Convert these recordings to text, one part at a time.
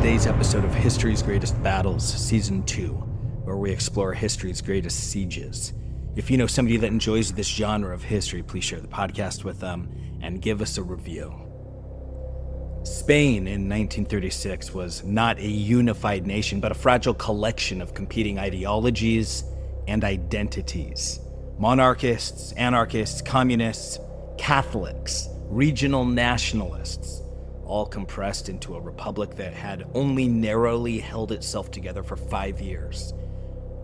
today's episode of History's Greatest Battles, Season 2, where we explore history's greatest sieges. If you know somebody that enjoys this genre of history, please share the podcast with them and give us a review. Spain in 1936 was not a unified nation, but a fragile collection of competing ideologies and identities. Monarchists, anarchists, communists, Catholics, regional nationalists, all compressed into a republic that had only narrowly held itself together for 5 years.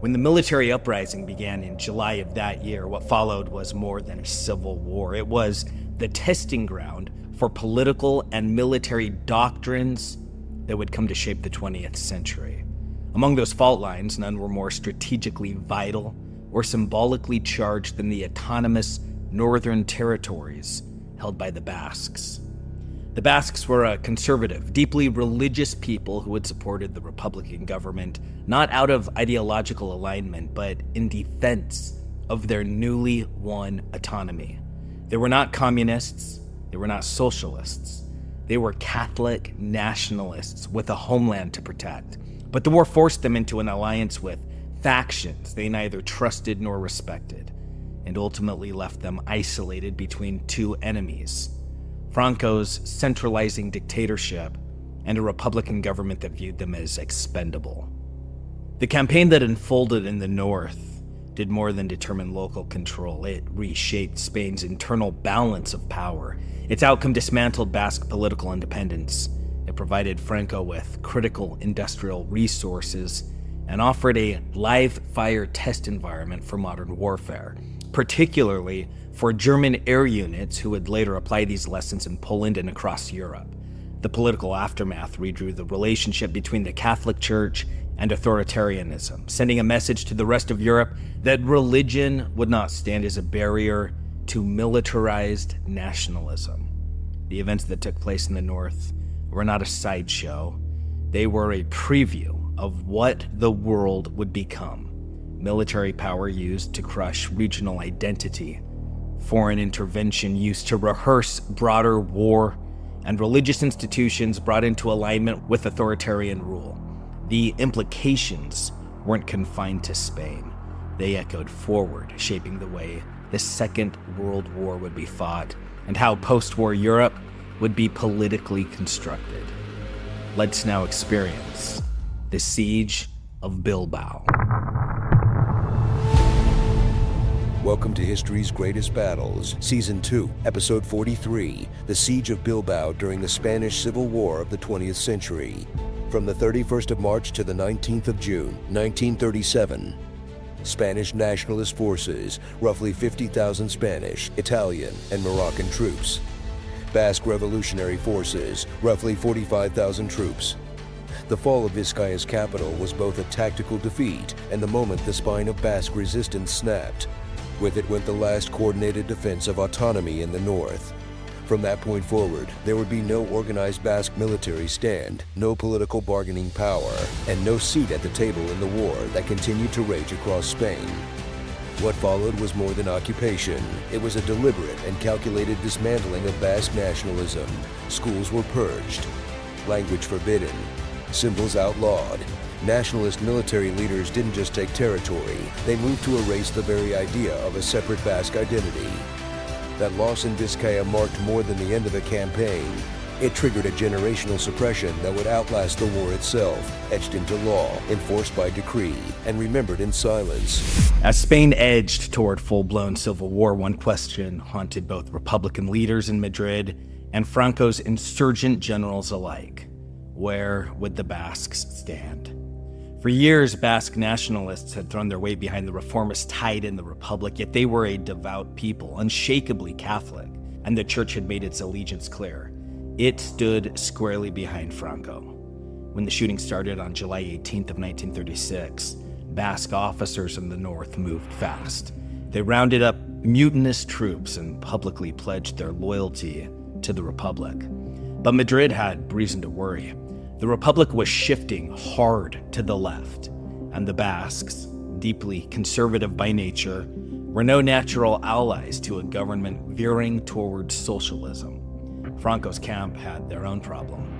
When the military uprising began in July of that year, what followed was more than a civil war. It was the testing ground for political and military doctrines that would come to shape the 20th century. Among those fault lines, none were more strategically vital or symbolically charged than the autonomous northern territories held by the Basques. The Basques were a conservative, deeply religious people who had supported the Republican government, not out of ideological alignment, but in defense of their newly won autonomy. They were not communists, they were not socialists. They were Catholic nationalists with a homeland to protect. But the war forced them into an alliance with factions they neither trusted nor respected, and ultimately left them isolated between two enemies: Franco's centralizing dictatorship and a Republican government that viewed them as expendable. The campaign that unfolded in the north did more than determine local control. It reshaped Spain's internal balance of power. Its outcome dismantled Basque political independence. It provided Franco with critical industrial resources and offered a live-fire test environment for modern warfare, particularly for German air units who would later apply these lessons in Poland and across Europe. The political aftermath redrew the relationship between the Catholic Church and authoritarianism, sending a message to the rest of Europe that religion would not stand as a barrier to militarized nationalism. The events that took place in the North were not a sideshow. They were a preview of what the world would become: military power used to crush regional identity, foreign intervention used to rehearse broader war, and religious institutions brought into alignment with authoritarian rule. The implications weren't confined to Spain. They echoed forward, shaping the way the Second World War would be fought and how post-war Europe would be politically constructed. Let's now experience the Siege of Bilbao. Welcome to History's Greatest Battles, Season 2, Episode 43, The Siege of Bilbao during the Spanish Civil War of the 20th century. From the 31st of March to the 19th of June, 1937. Spanish nationalist forces, roughly 50,000 Spanish, Italian, and Moroccan troops. Basque revolutionary forces, roughly 45,000 troops. The fall of Vizcaya's capital was both a tactical defeat and the moment the spine of Basque resistance snapped. With it went the last coordinated defense of autonomy in the north. From that point forward, there would be no organized Basque military stand, no political bargaining power, and no seat at the table in the war that continued to rage across Spain. What followed was more than occupation. It was a deliberate and calculated dismantling of Basque nationalism. Schools were purged, language forbidden, symbols outlawed. Nationalist military leaders didn't just take territory, they moved to erase the very idea of a separate Basque identity. That loss in Vizcaya marked more than the end of a campaign. It triggered a generational suppression that would outlast the war itself, etched into law, enforced by decree, and remembered in silence. As Spain edged toward full-blown civil war, one question haunted both Republican leaders in Madrid and Franco's insurgent generals alike: where would the Basques stand? For years, Basque nationalists had thrown their weight behind the reformist tide in the Republic, yet they were a devout people, unshakably Catholic, and the Church had made its allegiance clear. It stood squarely behind Franco. When the shooting started on July 18th of 1936, Basque officers in the north moved fast. They rounded up mutinous troops and publicly pledged their loyalty to the Republic. But Madrid had reason to worry. The Republic was shifting hard to the left, and the Basques, deeply conservative by nature, were no natural allies to a government veering towards socialism. Franco's camp had their own problem.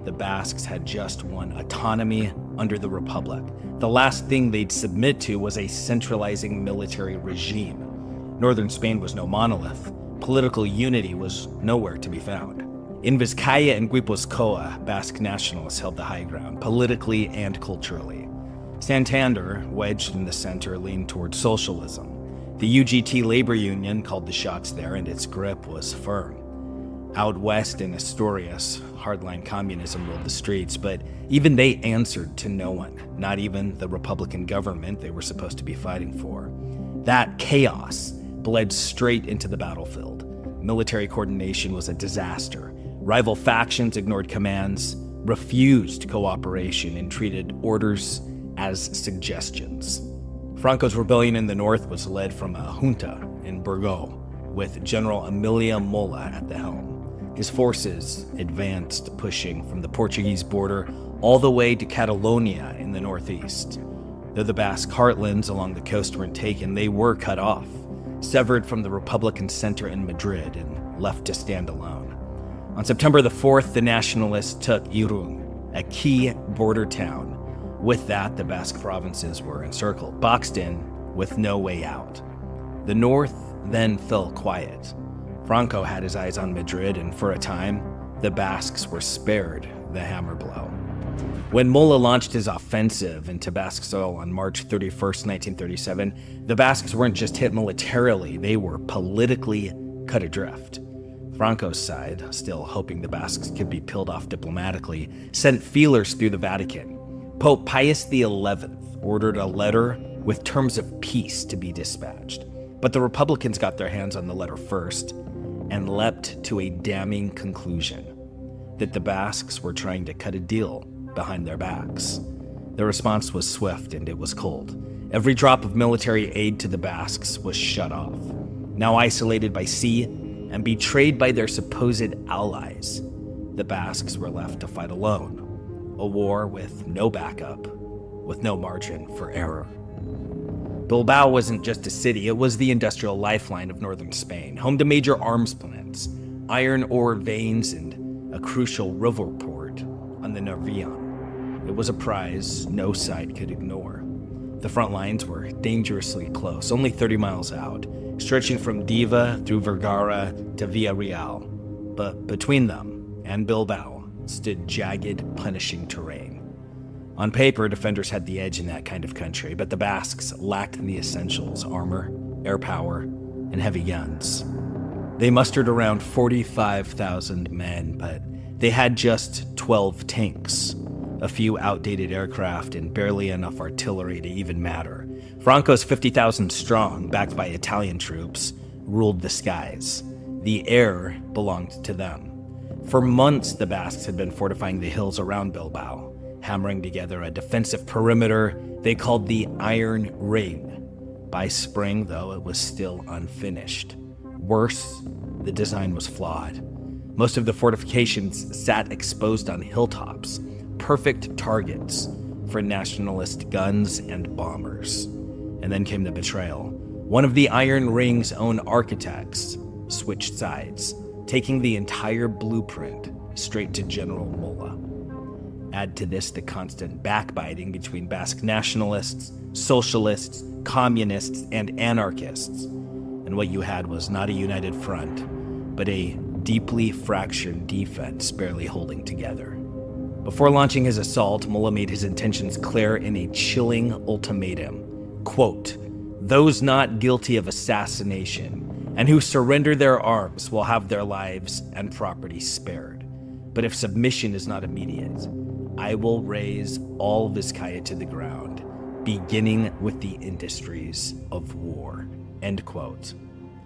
The Basques had just won autonomy under the Republic. The last thing they'd submit to was a centralizing military regime. Northern Spain was no monolith. Political unity was nowhere to be found. In Vizcaya and Guipuzcoa, Basque nationalists held the high ground, politically and culturally. Santander, wedged in the center, leaned toward socialism. The UGT labor union called the shots there, and its grip was firm. Out west in Asturias, hardline communism ruled the streets, but even they answered to no one, not even the Republican government they were supposed to be fighting for. That chaos bled straight into the battlefield. Military coordination was a disaster. Rival factions ignored commands, refused cooperation, and treated orders as suggestions. Franco's rebellion in the north was led from a junta in Bilbao, with General Emilio Mola at the helm. His forces advanced, pushing from the Portuguese border all the way to Catalonia in the northeast. Though the Basque heartlands along the coast weren't taken, they were cut off, severed from the Republican center in Madrid and left to stand alone. On September the 4th, the Nationalists took Irún, a key border town. With that, the Basque provinces were encircled, boxed in with no way out. The north then fell quiet. Franco had his eyes on Madrid, and for a time, the Basques were spared the hammer blow. When Mola launched his offensive into Basque soil on March 31st, 1937, the Basques weren't just hit militarily, they were politically cut adrift. Franco's side, still hoping the Basques could be peeled off diplomatically, sent feelers through the Vatican. Pope Pius XI ordered a letter with terms of peace to be dispatched. But the Republicans got their hands on the letter first and leapt to a damning conclusion that the Basques were trying to cut a deal behind their backs. The response was swift and it was cold. Every drop of military aid to the Basques was shut off. Now isolated by sea and betrayed by their supposed allies, the Basques were left to fight alone. A war with no backup, with no margin for error. Bilbao wasn't just a city, it was the industrial lifeline of northern Spain, home to major arms plants, iron ore veins, and a crucial river port on the Nervión. It was a prize no side could ignore. The front lines were dangerously close, only 30 miles out, stretching from Diva through Vergara to Villarreal. But between them and Bilbao stood jagged, punishing terrain. On paper, defenders had the edge in that kind of country, but the Basques lacked the essentials: armor, air power, and heavy guns. They mustered around 45,000 men, but they had just 12 tanks, a few outdated aircraft, and barely enough artillery to even matter. Franco's 50,000 strong, backed by Italian troops, ruled the skies. The air belonged to them. For months, the Basques had been fortifying the hills around Bilbao, hammering together a defensive perimeter they called the Iron Ring. By spring, though, it was still unfinished. Worse, the design was flawed. Most of the fortifications sat exposed on hilltops, perfect targets for nationalist guns and bombers. And then came the betrayal. One of the Iron Ring's own architects switched sides, taking the entire blueprint straight to General Mola. Add to this the constant backbiting between Basque nationalists, socialists, communists, and anarchists. And what you had was not a united front, but a deeply fractured defense barely holding together. Before launching his assault, Mola made his intentions clear in a chilling ultimatum. Quote, "Those not guilty of assassination and who surrender their arms will have their lives and property spared. But if submission is not immediate, I will raise all Vizcaya to the ground, beginning with the industries of war." End quote.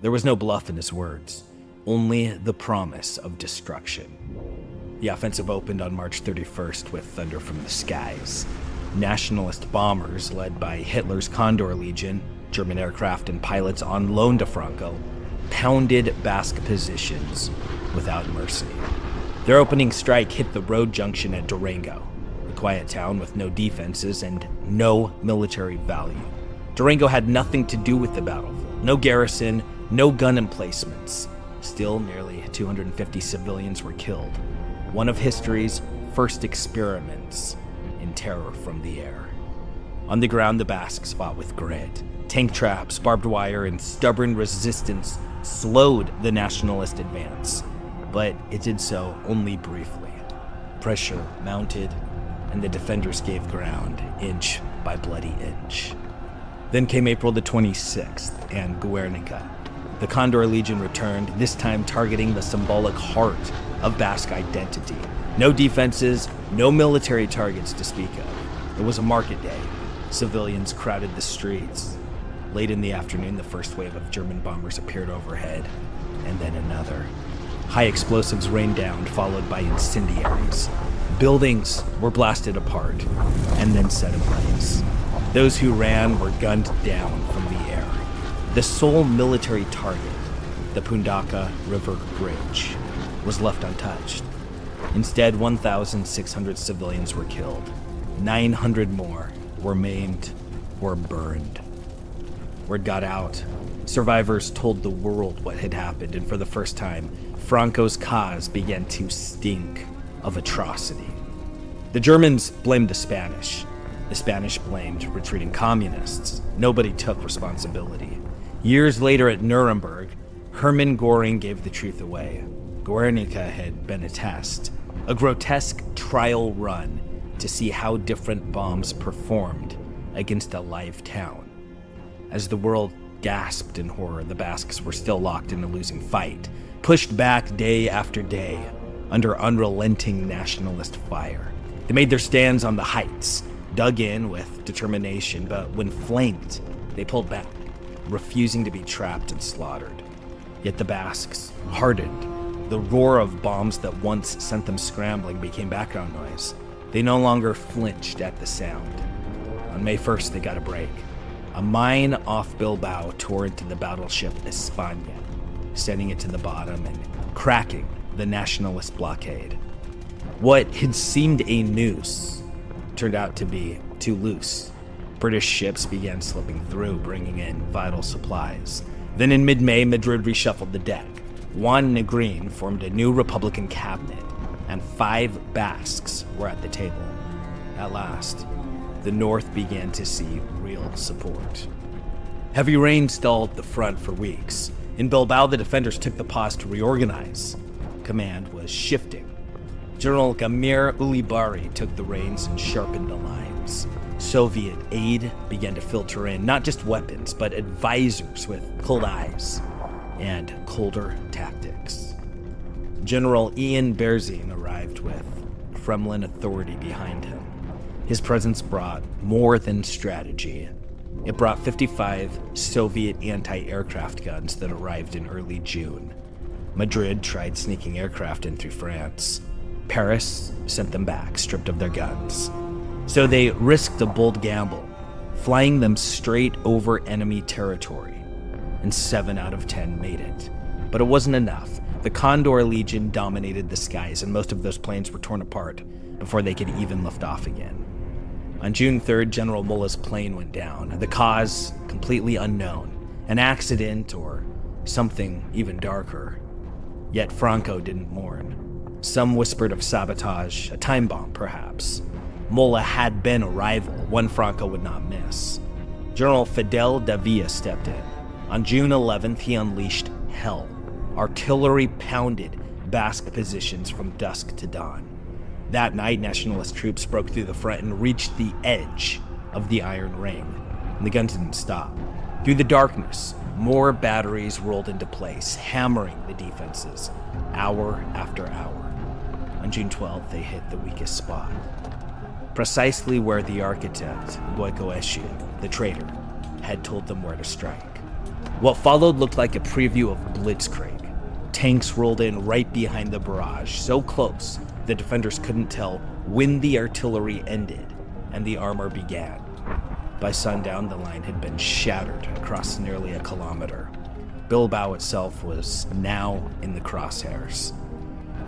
There was no bluff in his words, only the promise of destruction. The offensive opened on March 31st with thunder from the skies. Nationalist bombers, led by Hitler's Condor Legion, German aircraft and pilots on loan to Franco, pounded Basque positions without mercy. Their opening strike hit the road junction at Durango, a quiet town with no defenses and no military value. Durango had nothing to do with the battlefield, no garrison, no gun emplacements. Still, nearly 250 civilians were killed. One of history's first experiments in terror from the air. On the ground, the Basques fought with grit. Tank traps, barbed wire, and stubborn resistance slowed the nationalist advance, but it did so only briefly. Pressure mounted, and the defenders gave ground, inch by bloody inch. Then came April the 26th, and Guernica. The Condor Legion returned, this time targeting the symbolic heart of Basque identity. No defenses, no military targets to speak of. It was a market day. Civilians crowded the streets. Late in the afternoon, the first wave of German bombers appeared overhead, and then another. High explosives rained down, followed by incendiaries. Buildings were blasted apart, and then set ablaze. Those who ran were gunned down from the air. The sole military target, the Pundaka River Bridge, was left untouched. Instead, 1,600 civilians were killed. 900 more were maimed or burned. Word got out. Survivors told the world what had happened, and for the first time, Franco's cause began to stink of atrocity. The Germans blamed the Spanish. The Spanish blamed retreating communists. Nobody took responsibility. Years later at Nuremberg, Hermann Göring gave the truth away. Guernica had been a test, a grotesque trial run to see how different bombs performed against a live town. As the world gasped in horror, the Basques were still locked in a losing fight, pushed back day after day under unrelenting nationalist fire. They made their stands on the heights, dug in with determination, but when flanked, they pulled back, refusing to be trapped and slaughtered. Yet the Basques hardened. The roar of bombs that once sent them scrambling became background noise. They no longer flinched at the sound. On May 1st, they got a break. A mine off Bilbao tore into the battleship España, sending it to the bottom and cracking the nationalist blockade. What had seemed a noose turned out to be too loose. British ships began slipping through, bringing in vital supplies. Then in mid-May, Madrid reshuffled the deck. Juan Negrin formed a new Republican cabinet, and 5 Basques were at the table. At last, the North began to see real support. Heavy rain stalled the front for weeks. In Bilbao, the defenders took the pause to reorganize. Command was shifting. General Gamir Ulibari took the reins and sharpened the lines. Soviet aid began to filter in, not just weapons, but advisors with cold eyes and colder tactics. General Ian Berzin arrived with Kremlin authority behind him. His presence brought more than strategy. It brought 55 Soviet anti-aircraft guns that arrived in early June. Madrid tried sneaking aircraft in through France. Paris sent them back, stripped of their guns. So they risked a bold gamble, flying them straight over enemy territory, and 7 out of 10 made it. But it wasn't enough. The Condor Legion dominated the skies, and most of those planes were torn apart before they could even lift off again. On June 3rd, General Mullah's plane went down, the cause completely unknown, an accident or something even darker. Yet Franco didn't mourn. Some whispered of sabotage, a time bomb perhaps. Mullah had been a rival, one Franco would not miss. General Fidel Davia stepped in. On June 11th, he unleashed hell. Artillery pounded Basque positions from dusk to dawn. That night, nationalist troops broke through the front and reached the edge of the Iron Ring, and the guns didn't stop. Through the darkness, more batteries rolled into place, hammering the defenses, hour after hour. On June 12th, they hit the weakest spot, precisely where the architect, Goico Eschi, the traitor, had told them where to strike. What followed looked like a preview of Blitzkrieg. Tanks rolled in right behind the barrage, so close the defenders couldn't tell when the artillery ended and the armor began. By sundown, the line had been shattered across nearly a kilometer. Bilbao itself was now in the crosshairs.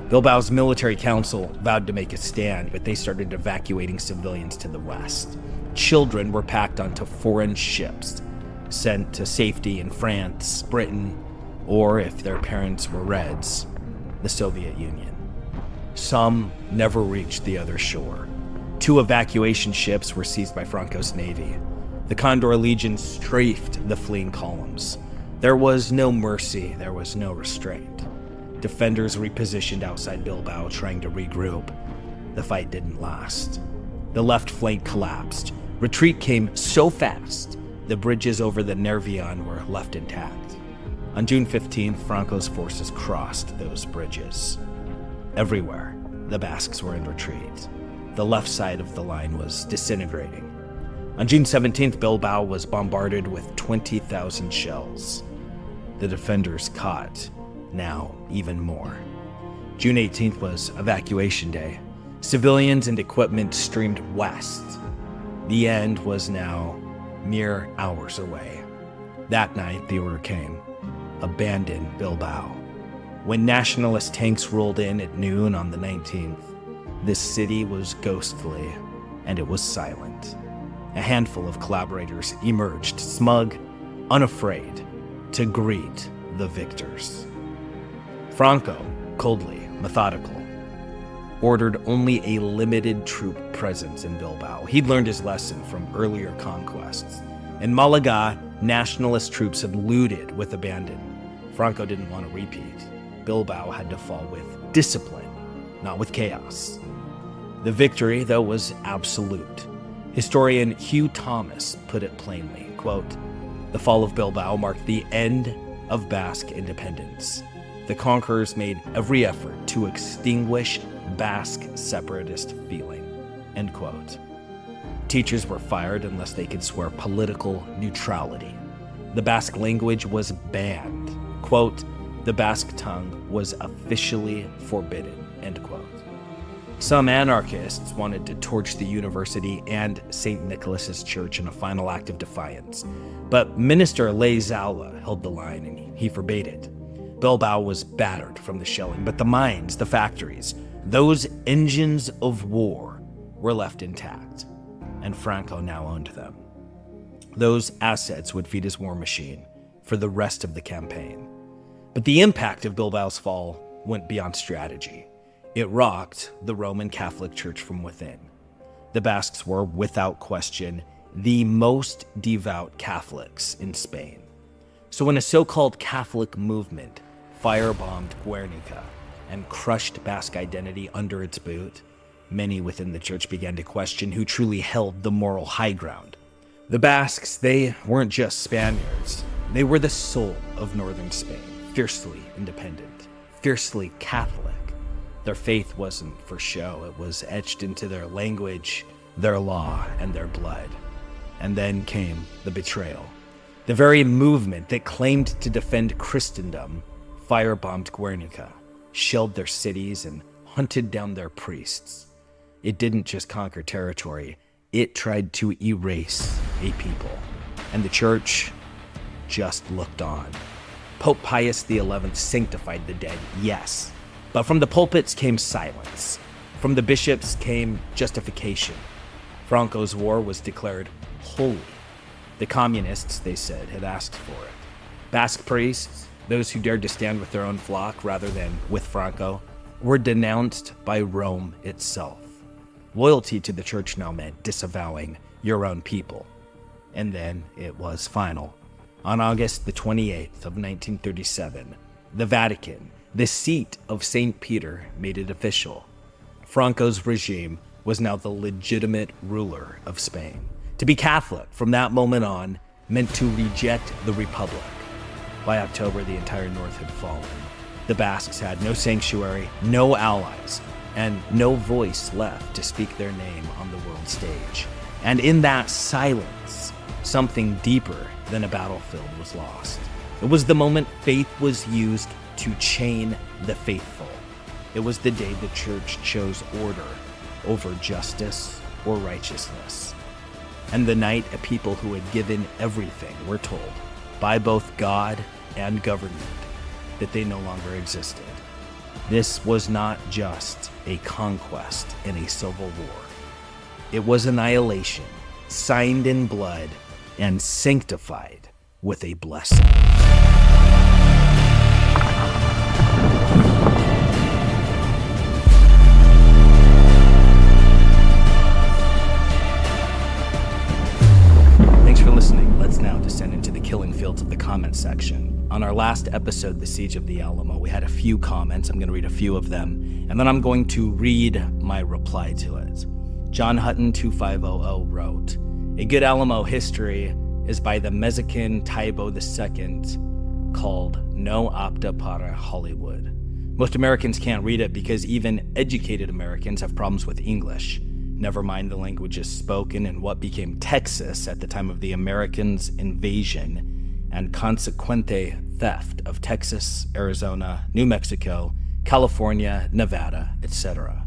Bilbao's military council vowed to make a stand, but they started evacuating civilians to the west. Children were packed onto foreign ships, sent to safety in France, Britain, or if their parents were Reds, the Soviet Union. Some never reached the other shore. 2 evacuation ships were seized by Franco's navy. The Condor Legion strafed the fleeing columns. There was no mercy, there was no restraint. Defenders repositioned outside Bilbao, trying to regroup. The fight didn't last. The left flank collapsed. Retreat came so fast, the bridges over the Nervion were left intact. On June 15th, Franco's forces crossed those bridges. Everywhere, the Basques were in retreat. The left side of the line was disintegrating. On June 17th, Bilbao was bombarded with 20,000 shells. The defenders caught, now even more. June 18th was evacuation day. Civilians and equipment streamed west. The end was now mere hours away. That night, the order came: abandon Bilbao. When nationalist tanks rolled in at noon on the 19th, the city was ghostly, and it was silent. A handful of collaborators emerged, smug, unafraid, to greet the victors. Franco, coldly methodical, ordered only a limited troop presence in Bilbao. He'd learned his lesson from earlier conquests. In Malaga, nationalist troops had looted with abandon. Franco didn't want to repeat. Bilbao had to fall with discipline, not with chaos. The victory, though, was absolute. Historian Hugh Thomas put it plainly, quote, "The fall of Bilbao marked the end of Basque independence. The conquerors made every effort to extinguish Basque separatist feeling," end quote. Teachers were fired unless they could swear political neutrality. The Basque language was banned. Quote, "The Basque tongue was officially forbidden," end quote. Some anarchists wanted to torch the university and St. Nicholas's Church in a final act of defiance, but Minister Leizaola held the line and he forbade it. Bilbao was battered from the shelling, but the mines, the factories, those engines of war were left intact, and Franco now owned them. Those assets would feed his war machine for the rest of the campaign. But the impact of Bilbao's fall went beyond strategy. It rocked the Roman Catholic Church from within. The Basques were, without question, the most devout Catholics in Spain. So when a so-called Catholic movement firebombed Guernica and crushed Basque identity under its boot, many within the church began to question who truly held the moral high ground. The Basques, they weren't just Spaniards. They were the soul of northern Spain, fiercely independent, fiercely Catholic. Their faith wasn't for show. It was etched into their language, their law, and their blood. And then came the betrayal. The very movement that claimed to defend Christendom firebombed Guernica, shelled their cities, and hunted down their priests. It didn't just conquer territory, it tried to erase a people. And the church just looked on. Pope Pius XI sanctified the dead, yes, but from the pulpits came silence. From the bishops came justification. Franco's war was declared holy. The communists, they said, had asked for it. Basque priests, those who dared to stand with their own flock rather than with Franco, were denounced by Rome itself. Loyalty to the church now meant disavowing your own people. And then it was final. On August the 28th of 1937, the Vatican, the seat of St. Peter, made it official. Franco's regime was now the legitimate ruler of Spain. To be Catholic from that moment on meant to reject the Republic. By October, the entire North had fallen. The Basques had no sanctuary, no allies, and no voice left to speak their name on the world stage. And in that silence, something deeper than a battlefield was lost. It was the moment faith was used to chain the faithful. It was the day the church chose order over justice or righteousness. And the night a people who had given everything were told by both God and government that they no longer existed. This was not just a conquest in a civil war. It was annihilation, signed in blood and sanctified with a blessing. section. On our last episode, The Siege of the Alamo, we had a few comments. I'm going to read a few of them, and then I'm going to read my reply to it. John Hutton 2500 wrote, "A good Alamo history is by the Mexican Taibo II called No Apta para Hollywood. Most Americans can't read it because even educated Americans have problems with English. Never mind the languages spoken in what became Texas at the time of the Americans' invasion and consequente theft of Texas, Arizona, New Mexico, California, Nevada, etc.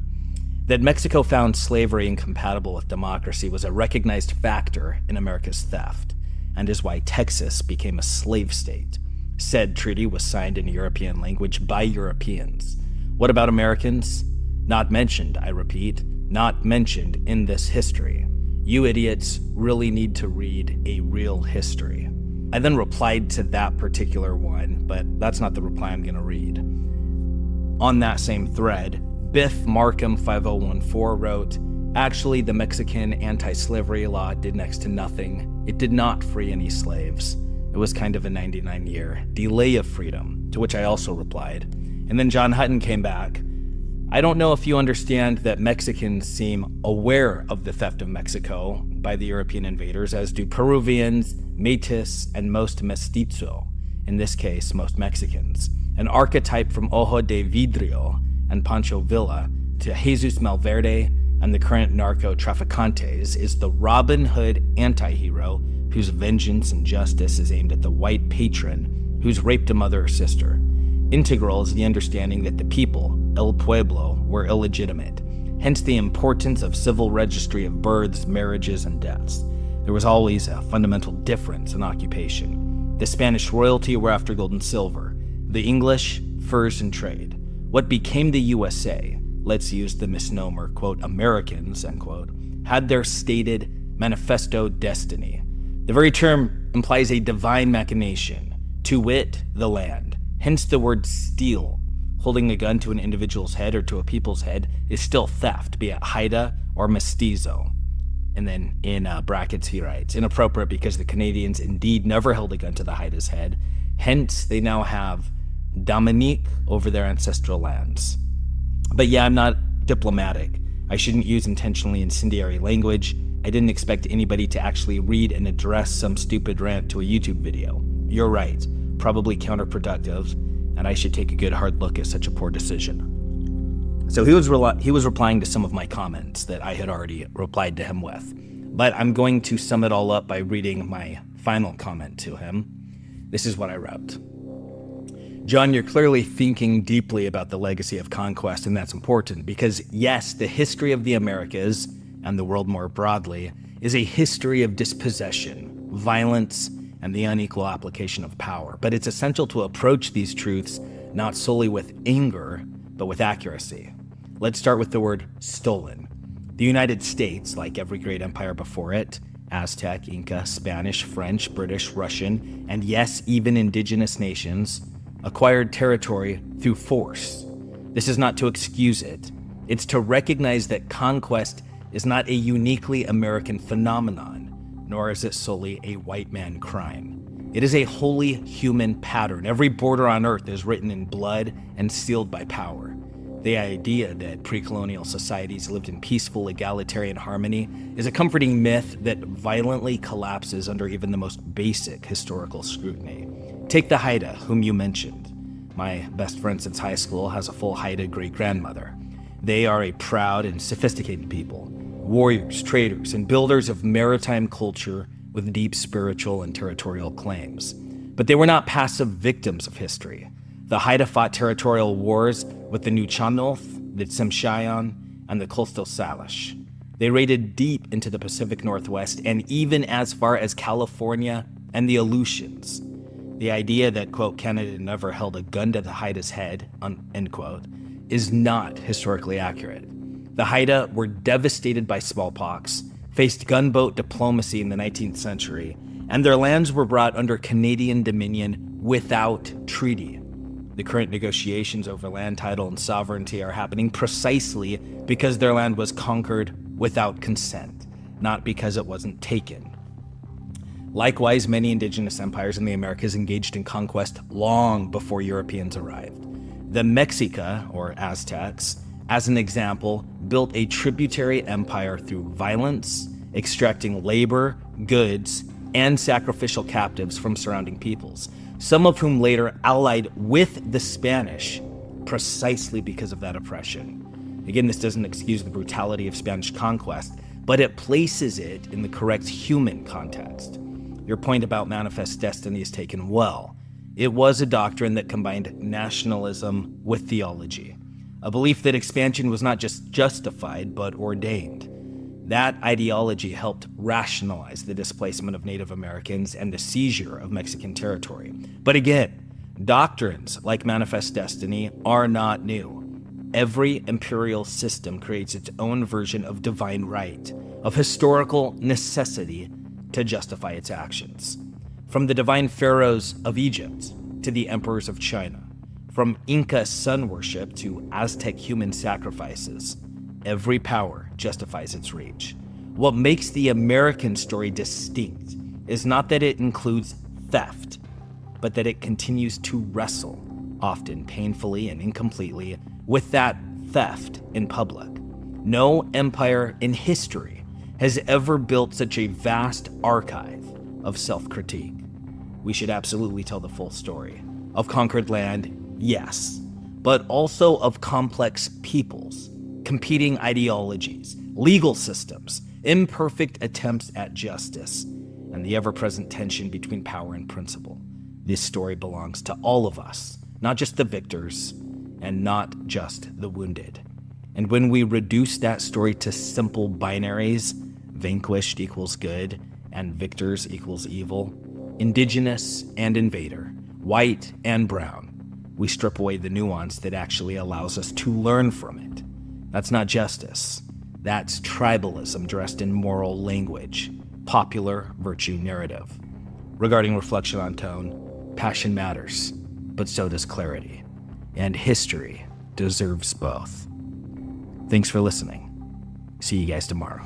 That Mexico found slavery incompatible with democracy was a recognized factor in America's theft, and is why Texas became a slave state. Said treaty was signed in a European language by Europeans. What about Americans? Not mentioned, I repeat, not mentioned in this history. You idiots really need to read a real history." I then replied to that particular one, but that's not the reply I'm going to read. On that same thread, Biff Markham 5014 wrote, "Actually, the Mexican anti-slavery law did next to nothing. It did not free any slaves. It was kind of a 99-year delay of freedom," to which I also replied. And then John Hutton came back. "I don't know if you understand that Mexicans seem aware of the theft of Mexico by the European invaders, as do Peruvians, Métis, and most Mestizo, in this case, most Mexicans. An archetype from Ojo de Vidrio and Pancho Villa to Jesus Malverde and the current narco-traficantes is the Robin Hood anti-hero whose vengeance and justice is aimed at the white patron who's raped a mother or sister. Integral is the understanding that the people, El Pueblo, were illegitimate, hence the importance of civil registry of births, marriages, and deaths. There was always a fundamental difference in occupation. The Spanish royalty were after gold and silver, the English, furs and trade. What became the USA, let's use the misnomer, quote, Americans, end quote, had their stated manifesto destiny. The very term implies a divine machination, to wit, the land. Hence the word steal. Holding a gun to an individual's head or to a people's head is still theft, be it Haida or Mestizo." And then in brackets he writes, "Inappropriate because the Canadians indeed never held a gun to the Haida's head. Hence they now have Dominique over their ancestral lands." But yeah, I'm not diplomatic. I shouldn't use intentionally incendiary language. I didn't expect anybody to actually read and address some stupid rant to a YouTube video. You're right, probably counterproductive, and I should take a good hard look at such a poor decision. So he was replying to some of my comments that I had already replied to him with. But I'm going to sum it all up by reading my final comment to him. This is what I wrote. "John, you're clearly thinking deeply about the legacy of conquest, and that's important because, yes, the history of the Americas, and the world more broadly, is a history of dispossession, violence, and the unequal application of power. But it's essential to approach these truths not solely with anger, but with accuracy. Let's start with the word stolen. The United States, like every great empire before it, Aztec, Inca, Spanish, French, British, Russian, and yes, even indigenous nations, acquired territory through force. This is not to excuse it. It's to recognize that conquest is not a uniquely American phenomenon, nor is it solely a white man crime. It is a wholly human pattern. Every border on earth is written in blood and sealed by power. The idea that pre-colonial societies lived in peaceful, egalitarian harmony is a comforting myth that violently collapses under even the most basic historical scrutiny. Take the Haida, whom you mentioned. My best friend since high school has a full Haida great-grandmother. They are a proud and sophisticated people, warriors, traders, and builders of maritime culture with deep spiritual and territorial claims. But they were not passive victims of history. The Haida fought territorial wars with the Nuchanolth, the Tsimshian, and the Coastal Salish. They raided deep into the Pacific Northwest and even as far as California and the Aleutians. The idea that, quote, Canada never held a gun to the Haida's head, end quote, is not historically accurate. The Haida were devastated by smallpox, faced gunboat diplomacy in the 19th century, and their lands were brought under Canadian dominion without treaty. The current negotiations over land title and sovereignty are happening precisely because their land was conquered without consent, not because it wasn't taken. Likewise, many indigenous empires in the Americas engaged in conquest long before Europeans arrived. The Mexica, or Aztecs, as an example, built a tributary empire through violence, extracting labor, goods, and sacrificial captives from surrounding peoples, some of whom later allied with the Spanish precisely because of that oppression. Again, this doesn't excuse the brutality of Spanish conquest, but it places it in the correct human context. Your point about manifest destiny is taken well. It was a doctrine that combined nationalism with theology, a belief that expansion was not just justified, but ordained. That ideology helped rationalize the displacement of Native Americans and the seizure of Mexican territory. But again, doctrines like manifest destiny are not new. Every imperial system creates its own version of divine right, of historical necessity to justify its actions. From the divine pharaohs of Egypt to the emperors of China, from Inca sun worship to Aztec human sacrifices, every power justifies its reach. What makes the American story distinct is not that it includes theft, but that it continues to wrestle, often painfully and incompletely, with that theft in public. No empire in history has ever built such a vast archive of self-critique. We should absolutely tell the full story. Of conquered land, yes, but also of complex peoples, competing ideologies, legal systems, imperfect attempts at justice, and the ever-present tension between power and principle. This story belongs to all of us, not just the victors, and not just the wounded. And when we reduce that story to simple binaries, vanquished equals good, and victors equals evil, indigenous and invader, white and brown, we strip away the nuance that actually allows us to learn from it. That's not justice. That's tribalism dressed in moral language, popular virtue narrative. Regarding reflection on tone, passion matters, but so does clarity. And history deserves both. Thanks for listening. See you guys tomorrow.